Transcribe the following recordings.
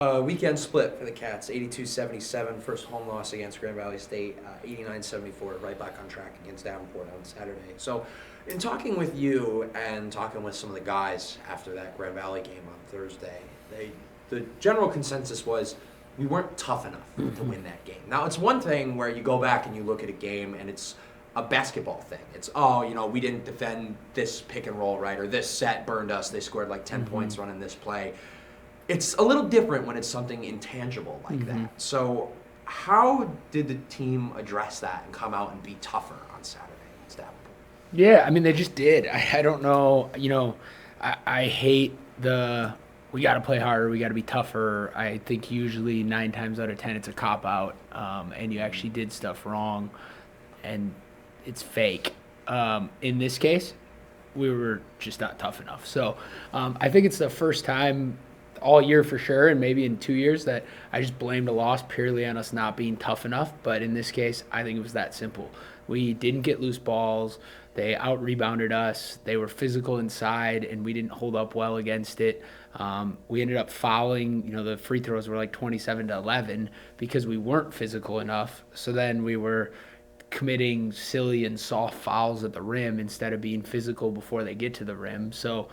Weekend split for the Cats, 82-77, first home loss against Grand Valley State, 89-74, right back on track against Davenport on Saturday. So, in talking with you and talking with some of the guys after that Grand Valley game on Thursday, the general consensus was we weren't tough enough to win that game. Now, it's one thing where you go back and you look at a game and it's a basketball thing. It's, we didn't defend this pick and roll right, or this set burned us, they scored like 10 points running this play. It's a little different when it's something intangible like that. So how did the team address that and come out and be tougher on Saturday against Davenport? Yeah, I mean, they just did. I don't know. I hate we got to play harder, we got to be tougher. I think usually 9 times out of 10 it's a cop out, and you actually did stuff wrong, and it's fake. In this case, we were just not tough enough. So I think it's the first time all year for sure, and maybe in 2 years, that I just blamed a loss purely on us not being tough enough. But in this case, I think it was that simple. We didn't get loose balls. They out-rebounded us. They were physical inside, and we didn't hold up well against it. We ended up fouling. The free throws were like 27-11 because we weren't physical enough. So then we were committing silly and soft fouls at the rim instead of being physical before they get to the rim. So,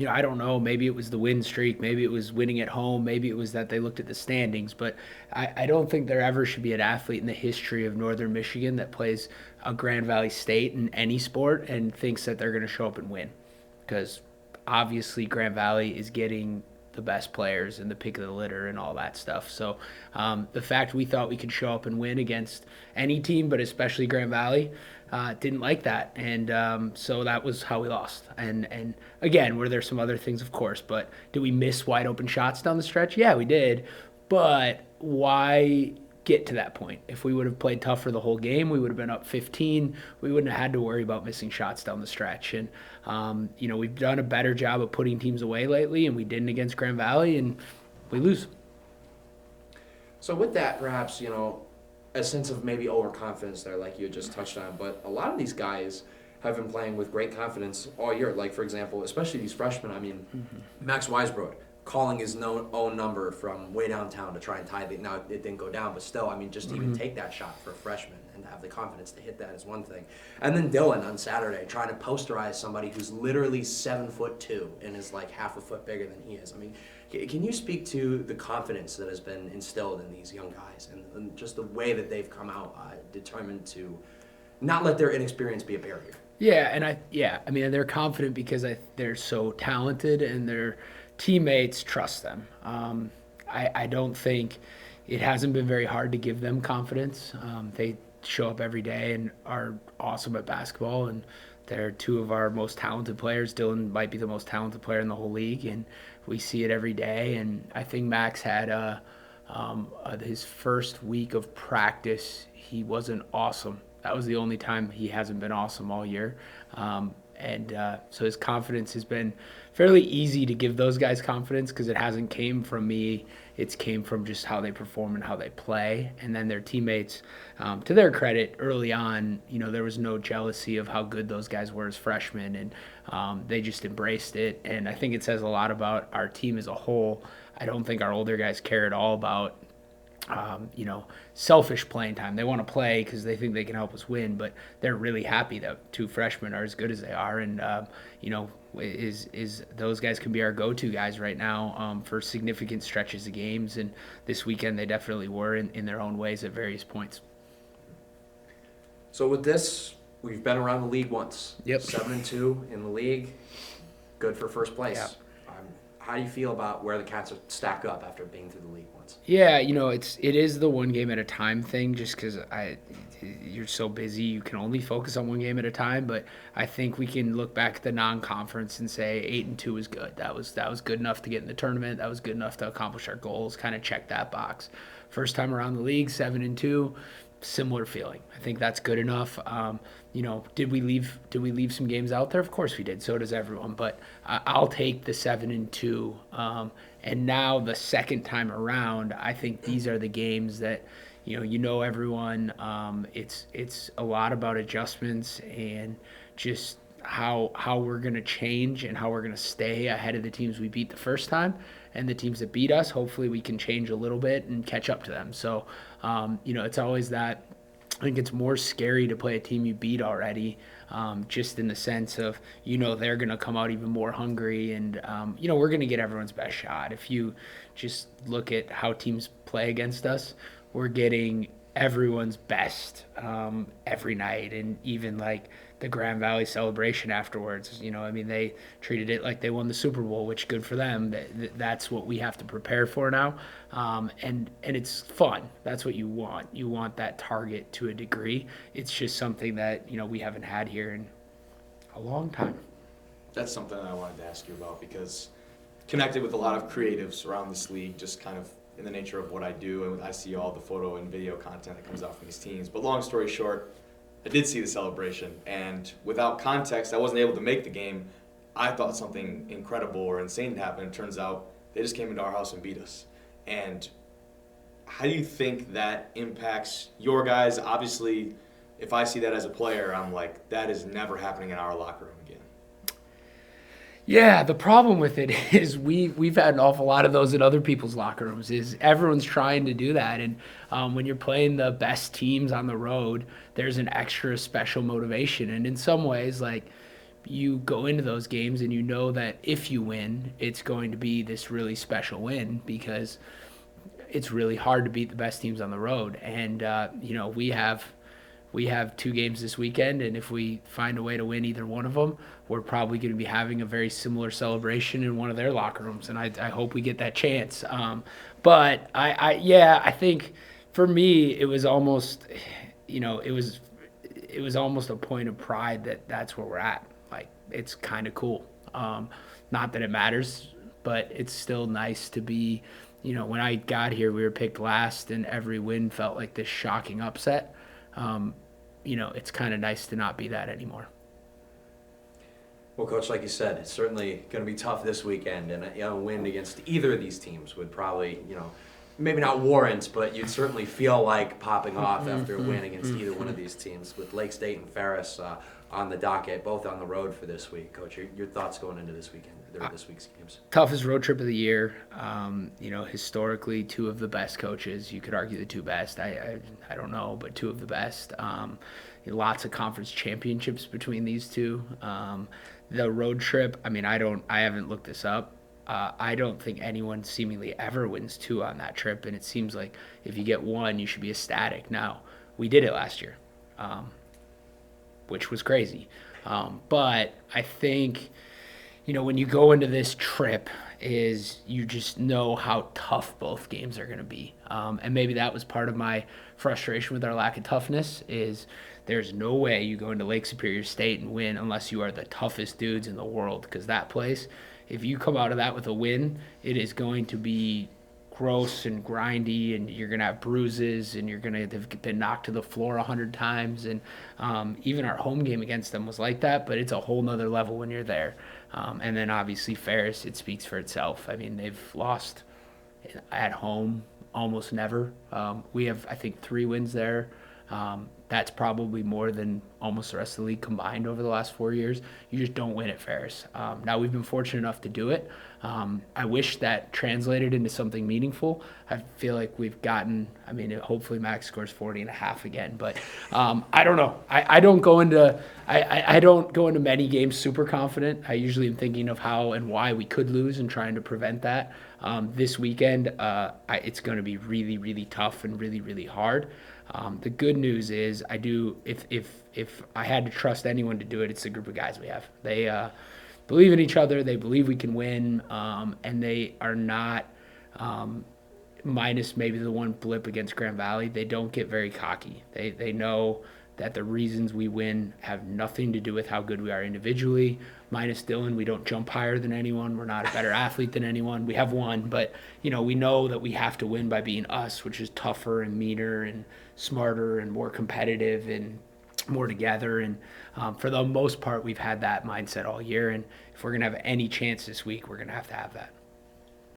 I don't know. Maybe it was the win streak. Maybe it was winning at home. Maybe it was that they looked at the standings. But I don't think there ever should be an athlete in the history of Northern Michigan that plays a Grand Valley State in any sport and thinks that they're going to show up and win. Because obviously Grand Valley is getting the best players and the pick of the litter and all that stuff. So the fact we thought we could show up and win against any team, but especially Grand Valley, didn't like that, and so that was how we lost. And again, were there some other things? Of course, but did we miss wide open shots down the stretch? Yeah, we did. But why get to that point? If we would have played tougher the whole game, we would have been up 15. We wouldn't have had to worry about missing shots down the stretch. And we've done a better job of putting teams away lately, and we didn't against Grand Valley, and we lose. So with that, perhaps, a sense of maybe overconfidence there, like you had just touched on. But a lot of these guys have been playing with great confidence all year. Like, for example, especially these freshmen. I mean, Max Weisbrod calling his own number from way downtown to try and tie it. Now, it didn't go down, but still, I mean, just to even take that shot for a freshman and have the confidence to hit that is one thing. And then Dylan on Saturday trying to posterize somebody who's literally 7'2" and is like half a foot bigger than he is. I mean, can you speak to the confidence that has been instilled in these young guys and just the way that they've come out determined to not let their inexperience be a barrier? Yeah, I mean, they're confident because they're so talented and their teammates trust them. I don't think it hasn't been very hard to give them confidence. They show up every day and are awesome at basketball, and they're two of our most talented players. Dylan might be the most talented player in the whole league, and we see it every day. And I think Max had his first week of practice, he wasn't awesome. That was the only time he hasn't been awesome all year. So his confidence has been fairly easy to give those guys confidence because it hasn't came from me. It's came from just how they perform and how they play. And then their teammates, to their credit, early on, there was no jealousy of how good those guys were as freshmen, and they just embraced it. And I think it says a lot about our team as a whole. I don't think our older guys care at all about selfish playing time. They want to play because they think they can help us win, but they're really happy that 2 freshmen are as good as they are. And, those guys can be our go-to guys right now for significant stretches of games. And this weekend they definitely were in their own ways at various points. So with this, we've been around the league once. Yep. 7-2 in the league, good for first place. Yep. How do you feel about where the Cats stack up after being through the league once? Yeah, it is the one game at a time thing, just because you're so busy, you can only focus on one game at a time. But I think we can look back at the non-conference and say 8-2 is good. That was good enough to get in the tournament. That was good enough to accomplish our goals. Kind of check that box. First time around the league, 7-2. Similar feeling. I think that's good enough. Did we leave some games out there? Of course we did. So does everyone. But I'll take the 7-2. And now the second time around, I think these are the games that everyone. It's a lot about adjustments and just how we're going to change and how we're going to stay ahead of the teams we beat the first time. and the teams that beat us, hopefully we can change a little bit and catch up to them. So, it's always that. I think it's more scary to play a team you beat already, just in the sense of, they're going to come out even more hungry, and, we're going to get everyone's best shot. If you just look at how teams play against us, we're getting everyone's best every night, and even like the Grand Valley celebration afterwards. They treated it like they won the Super Bowl, which good for them. That's what we have to prepare for now, and it's fun. That's what you want. You want that target to a degree. It's just something that we haven't had here in a long time. That's something I wanted to ask you about, because connected with a lot of creatives around this league, just kind of in the nature of what I do, and I see all the photo and video content that comes out from these teams. But long story short, I did see the celebration, and without context, I wasn't able to make the game. I thought something incredible or insane happened. It turns out they just came into our house and beat us. And how do you think that impacts your guys? Obviously, if I see that as a player, I'm like, that is never happening in our locker room again. Yeah, the problem with it is we've had an awful lot of those in other people's locker rooms. Is everyone's trying to do that, and when you're playing the best teams on the road, there's an extra special motivation. And in some ways, like, you go into those games and you know that if you win, it's going to be this really special win, because it's really hard to beat the best teams on the road. And we have 2 games this weekend, and if we find a way to win either one of them, we're probably going to be having a very similar celebration in one of their locker rooms, and I hope we get that chance. But I think for me it was almost, it was almost a point of pride that that's where we're at. Like, it's kind of cool. Not that it matters, but it's still nice to be. When I got here, we were picked last, and every win felt like this shocking upset. It's kind of nice to not be that anymore. Well, Coach, like you said, it's certainly going to be tough this weekend, and a win against either of these teams would probably, maybe not warrant, but you'd certainly feel like popping off after a win against either one of these teams, with Lake State and Ferris on the docket, both on the road for this week. Coach, your thoughts going into this weekend, or this week's games? Toughest road trip of the year. Historically, 2 of the best coaches. You could argue the 2 best. I don't know, but 2 of the best. Lots of conference championships between these 2. The road trip, I haven't looked this up. I don't think anyone seemingly ever wins 2 on that trip, and it seems like if you get 1, you should be ecstatic. Now, we did it last year, which was crazy. But I think, when you go into this trip, is you just know how tough both games are going to be. And maybe that was part of my frustration with our lack of toughness, is there's no way you go into Lake Superior State and win unless you are the toughest dudes in the world, because that place, if you come out of that with a win, it is going to be gross and grindy, and you're going to have bruises, and you're going to have been knocked to the floor 100 times. And even our home game against them was like that, but it's a whole nother level when you're there. And then obviously Ferris, it speaks for itself. They've lost at home almost never. We have, I think, 3 wins there. That's probably more than almost the rest of the league combined over the last 4 years. You just don't win at Ferris. Now, we've been fortunate enough to do it. I wish that translated into something meaningful. I feel like we've gotten, hopefully Max scores 40.5 again, but I don't know. I don't go into many games super confident. I usually am thinking of how and why we could lose and trying to prevent that. This weekend, it's going to be really, really tough and really, really hard. The good news is if I had to trust anyone to do it, it's the group of guys we have. They believe in each other. They believe we can win, and they are not, minus maybe the one blip against Grand Valley, they don't get very cocky. They know that the reasons we win have nothing to do with how good we are individually. Minus Dylan, we don't jump higher than anyone. We're not a better athlete than anyone. We have one, but we know that we have to win by being us, which is tougher and meaner and smarter and more competitive and more together. And for the most part, we've had that mindset all year. And if we're going to have any chance this week, we're going to have that.